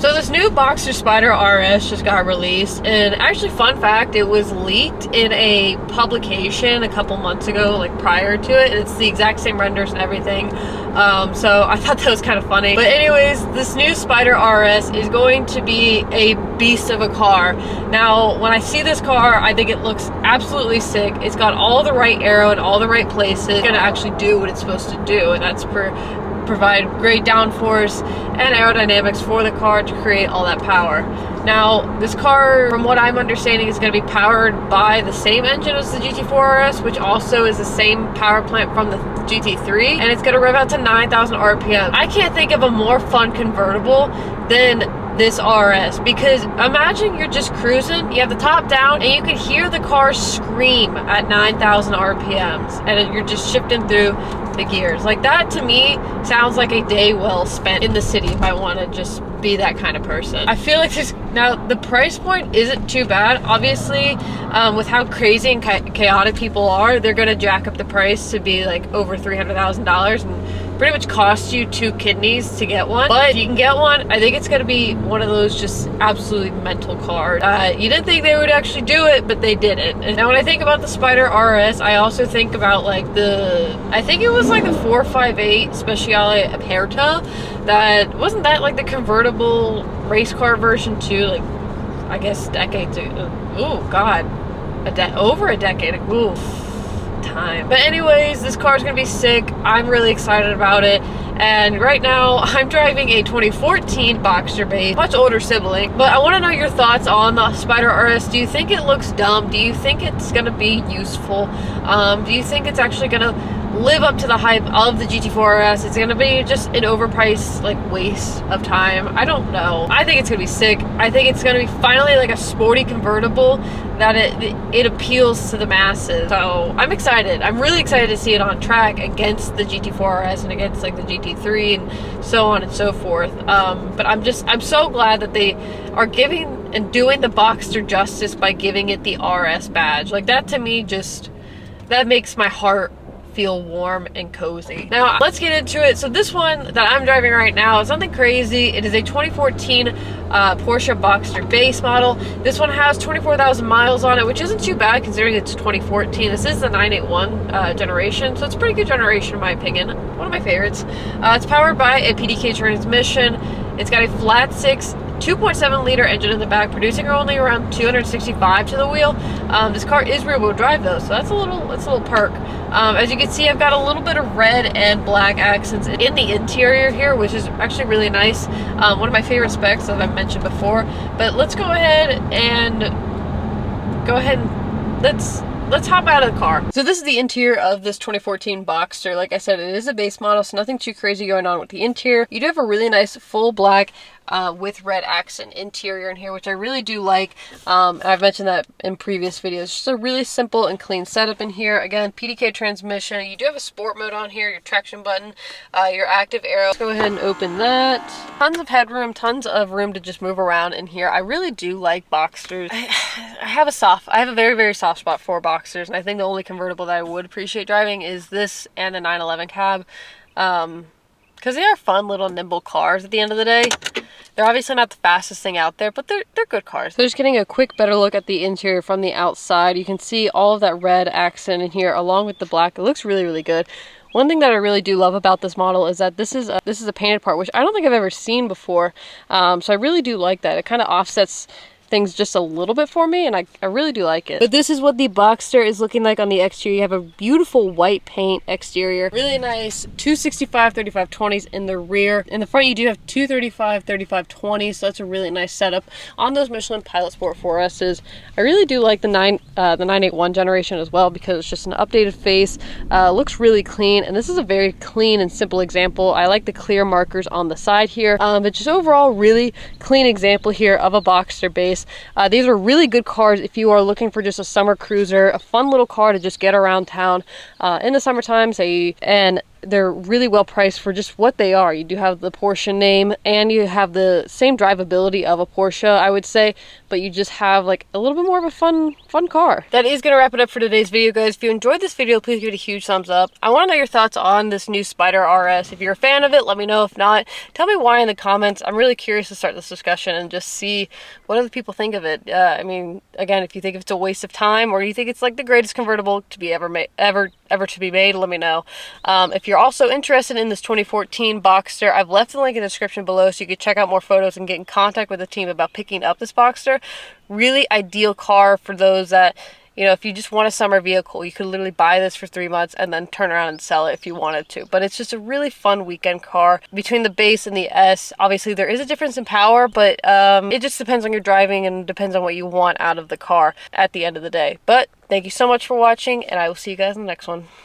So this new Boxster Spyder RS just got released, and actually, fun fact, it was leaked in a publication a couple months ago, like prior to it, and it's the exact same renders and everything. So I thought that was kind of funny. But anyways, this new Spyder RS is going to be a beast of a car. Now, when I see this car, I think it looks absolutely sick. It's got all the right aero in all the right places. It's gonna actually do what it's supposed to do, and that's provide great downforce and aerodynamics for the car to create all that power. Now, this car, from what I'm understanding, is going to be powered by the same engine as the GT4 RS, which also is the same power plant from the GT3, and it's going to rev out to 9,000 RPM. I can't think of a more fun convertible than this RS, because imagine you're just cruising, you have the top down, and you can hear the car scream at 9,000 RPMs, and you're just shifting through the gears. Like, that to me sounds like a day well spent in the city if I want to just be that kind of person. I feel like this, now the price point isn't too bad. Obviously, with how crazy and chaotic people are, they're gonna jack up the price to be like over $300,000 and pretty much cost you 2 kidneys to get one. But if you can get one, I think it's gonna be one of those just absolutely mental cars. You didn't think they would actually do it, but they did it. And now when I think about the Spyder RS, I also think about like I think it was like the 458 Speciale Aperta. That wasn't that like the convertible race car version too, like I guess decades ago. Oh god, over a decade ago. Time. But anyways, this car's gonna be sick. I'm really excited about it. And right now I'm driving a 2014 Boxster base, much older sibling. But I want to know your thoughts on the Spyder RS. Do you think it looks dumb? Do you think it's gonna be useful? Do you think it's actually gonna live up to the hype of the GT4 RS? It's gonna be just an overpriced like waste of time. I don't know. I think it's gonna be sick. I think it's gonna be finally like a sporty convertible that it appeals to the masses. So I'm excited. I'm really excited to see it on track against the GT4 RS and against like the GT3 and so on and so forth. But I'm so glad that they are giving and doing the Boxster justice by giving it the RS badge. Like, that to me just, that makes my heart feel warm and cozy. Now let's get into it. So this one that I'm driving right now is nothing crazy. It is a 2014 Porsche Boxster base model. This one has 24,000 miles on it, which isn't too bad considering it's 2014. This is the 981 generation, so it's a pretty good generation in my opinion. One of my favorites. It's powered by a PDK transmission. It's got a flat 6 2.7 liter engine in the back, producing only around 265 to the wheel. This car is rear wheel drive though, so that's a little perk. As you can see, I've got a little bit of red and black accents in the interior here, which is actually really nice. One of my favorite specs that I've mentioned before. But let's go ahead and let's hop out of the car. So this is the interior of this 2014 Boxster. Like I said, it is a base model, so nothing too crazy going on with the interior. You do have a really nice full black with red accent interior in here, which I really do like. And I've mentioned that in previous videos. Just a really simple and clean setup in here. Again, PDK transmission. You do have a sport mode on here, your traction button, your active aero. Let's go ahead and open that. Tons of headroom, tons of room to just move around in here. I really do like Boxsters. I have a very, very soft spot for Boxsters, and I think the only convertible that I would appreciate driving is this and the 911 cab. Because they are fun little nimble cars at the end of the day. They're obviously not the fastest thing out there, but they're good cars. So just getting a quick better look at the interior from the outside. You can see all of that red accent in here along with the black. It looks really, really good. One thing that I really do love about this model is that this is a painted part, which I don't think I've ever seen before. So I really do like that. It kind of offsets things just a little bit for me, and I really do like it. But this is what the Boxster is looking like on the exterior. You have a beautiful white paint exterior, really nice 265 3520s in the rear. In the front you do have 235 3520s, so that's a really nice setup on those Michelin Pilot Sport 4S's. I really do like the 981 generation as well, because it's just an updated face. Looks really clean, and this is a very clean and simple example. I like the clear markers on the side here, but just overall really clean example here of a Boxster base. These are really good cars if you are looking for just a summer cruiser, a fun little car to just get around town in the summertime, and they're really well priced for just what they are. You do have the Porsche name, and you have the same drivability of a Porsche, I would say, but you just have like a little bit more of a fun car. That is going to wrap it up for today's video, guys. If you enjoyed this video, please give it a huge thumbs up. I want to know your thoughts on this new Spyder RS. If you're a fan of it, let me know. If not, tell me why in the comments. I'm really curious to start this discussion and just see what other people think of it. I mean, again, if you think it's a waste of time, or you think it's like the greatest convertible to be ever to be made, let me know. If you're also interested in this 2014 Boxster, I've left the link in the description below so you can check out more photos and get in contact with the team about picking up this Boxster. Really ideal car for those that, you know, if you just want a summer vehicle, you could literally buy this for 3 months and then turn around and sell it if you wanted to. But it's just a really fun weekend car. Between the base and the S, obviously there is a difference in power, but it just depends on your driving and depends on what you want out of the car at the end of the day. But thank you so much for watching, and I will see you guys in the next one.